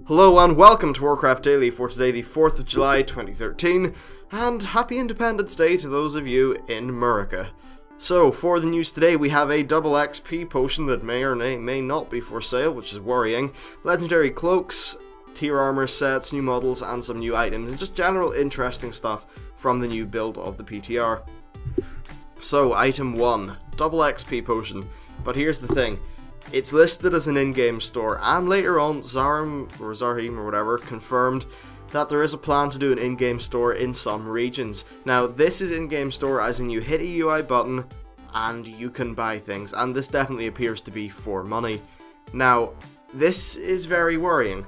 Hello and welcome to Warcraft Daily for today, the 4th of July 2013, and happy Independence Day to those of you in America. So, for the news today, we have a double XP potion that may or may not be for sale, which is worrying, legendary cloaks, tier armor sets, new models, and some new items, and just general interesting stuff from the new build of the PTR. So, item 1, double XP potion, but here's the thing. It's listed as an in-game store, and later on, Zarhim or whatever confirmed that there is a plan to do an in-game store in some regions. Now, this is in-game store as in you hit a UI button and you can buy things, and this definitely appears to be for money. Now, this is very worrying.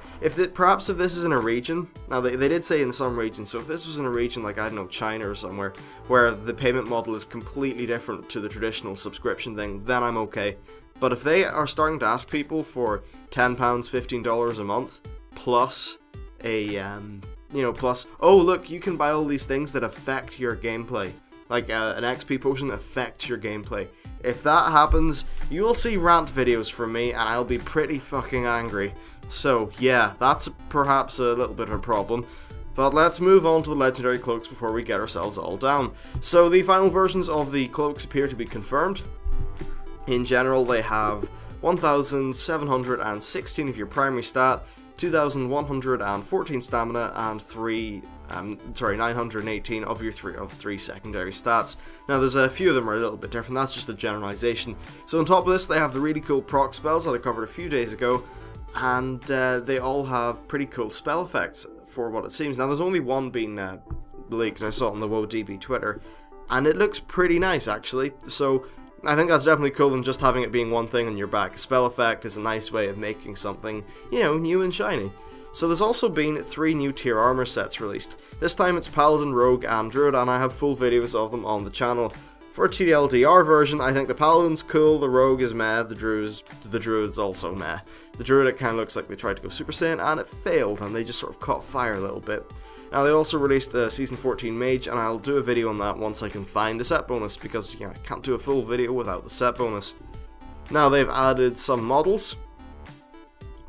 Perhaps if this is in a region, now they did say in some regions, so if this was in a region like, I don't know, China or somewhere, where the payment model is completely different to the traditional subscription thing, then I'm okay. But if they are starting to ask people for £10, $15 a month, plus oh look, you can buy all these things that affect your gameplay, like an XP potion that affects your gameplay. If that happens, you will see rant videos from me, and I'll be pretty fucking angry. So yeah, that's perhaps a little bit of a problem. But let's move on to the legendary cloaks before we get ourselves all down. So the final versions of the cloaks appear to be confirmed. In general, they have 1,716 of your primary stat, 2,114 stamina, and 918 of your three secondary stats. Now, there's a few of them are a little bit different. That's just a generalization. So on top of this, they have the really cool proc spells that I covered a few days ago, and they all have pretty cool spell effects for what it seems. Now, there's only one being leaked. I saw it on the WoW DB Twitter, and it looks pretty nice actually. So I think that's definitely cool than just having it being one thing on your back. A spell effect is a nice way of making something, new and shiny. So there's also been 3 new tier armor sets released. This time it's Paladin, Rogue, and Druid, and I have full videos of them on the channel. For a TLDR version, I think the Paladin's cool, the Rogue is meh, the Druid's also meh. The Druid, it kind of looks like they tried to go Super Saiyan, and it failed, and they just sort of caught fire a little bit. Now, they also released the Season 14 Mage, and I'll do a video on that once I can find the set bonus, because I can't do a full video without the set bonus. Now, they've added some models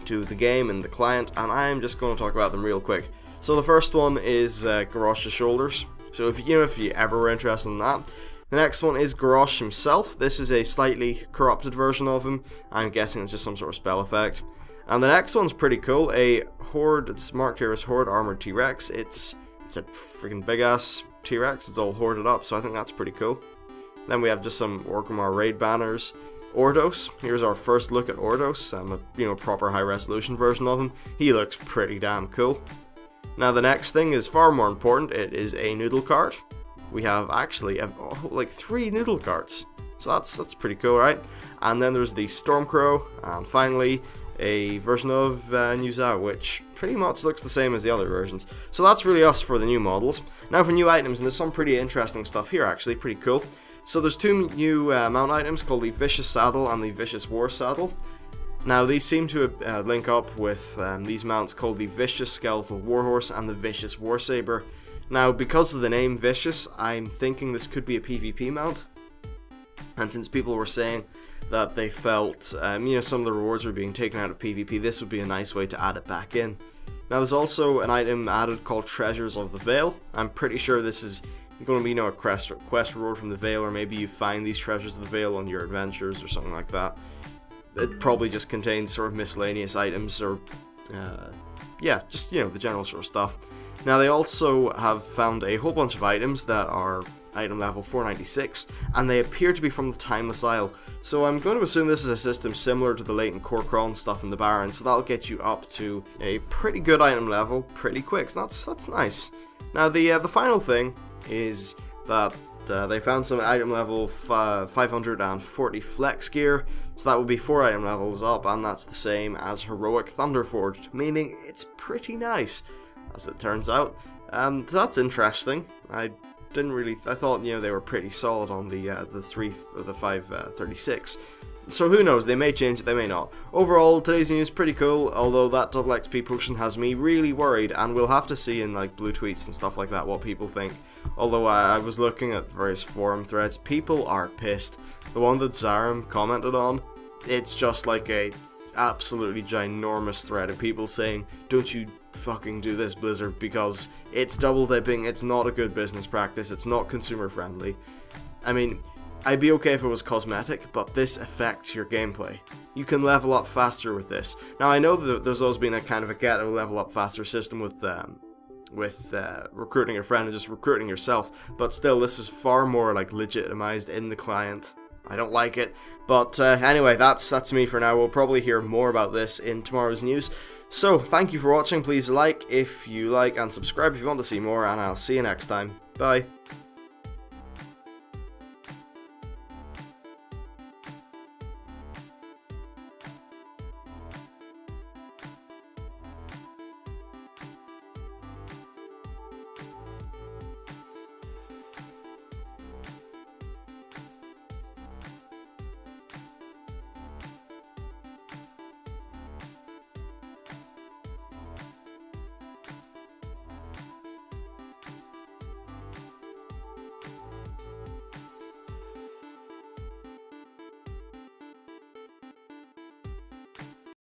to the game and the client, and I'm just going to talk about them real quick. So the first one is Garrosh's shoulders. So if you ever were interested in that. The next one is Garrosh himself. This is a slightly corrupted version of him. I'm guessing it's just some sort of spell effect. And the next one's pretty cool, a Horde, it's marked here as Horde Armored T-Rex. It's a freaking big ass T-Rex, it's all hoarded up, so I think that's pretty cool. Then we have just some Orgrimmar raid banners. Ordos, here's our first look at Ordos, a proper high resolution version of him. He looks pretty damn cool. Now the next thing is far more important, it is a noodle cart. We have actually like 3 noodle carts, so that's pretty cool, right? And then there's the Stormcrow, and finally a version of New Zao, which pretty much looks the same as the other versions. So that's really us for the new models. Now for new items, and there's some pretty interesting stuff here actually, pretty cool. So there's 2 new mount items called the Vicious Saddle and the Vicious War Saddle. Now these seem to link up with these mounts called the Vicious Skeletal Warhorse and the Vicious Warsaber. Now because of the name Vicious, I'm thinking this could be a PvP mount. And since people were saying that they felt, some of the rewards were being taken out of PvP, this would be a nice way to add it back in. Now there's also an item added called Treasures of the Veil. I'm pretty sure this is going to be a quest reward from the Veil, or maybe you find these Treasures of the Veil on your adventures or something like that. It probably just contains sort of miscellaneous items, or the general sort of stuff. Now they also have found a whole bunch of items that are item level 496, and they appear to be from the Timeless Isle. So I'm going to assume this is a system similar to the Latent Corcron stuff in the Baron, so that'll get you up to a pretty good item level pretty quick, so that's nice. Now the final thing is that they found some item level 540 flex gear, so that would be 4 item levels up, and that's the same as Heroic Thunderforged, meaning it's pretty nice, as it turns out. So that's interesting. I thought they were pretty solid on the 536. So who knows, they may change it, they may not. Overall, today's news is pretty cool, although that double XP potion has me really worried, and we'll have to see in blue tweets and stuff like that what people think. Although I was looking at various forum threads, people are pissed. The one that Zarim commented on, it's just like a absolutely ginormous thread of people saying, don't you fucking do this, Blizzard, because it's double dipping, it's not a good business practice, it's not consumer friendly. I mean, I'd be okay if it was cosmetic, but this affects your gameplay. You can level up faster with this. Now, I know that there's always been a kind of a ghetto level up faster system with recruiting a friend and just recruiting yourself, but still, this is far more like legitimized in the client. I don't like it, but anyway, that's me for now. We'll probably hear more about this in tomorrow's news. So, thank you for watching. Please like if you like and subscribe if you want to see more, and I'll see you next time. Bye.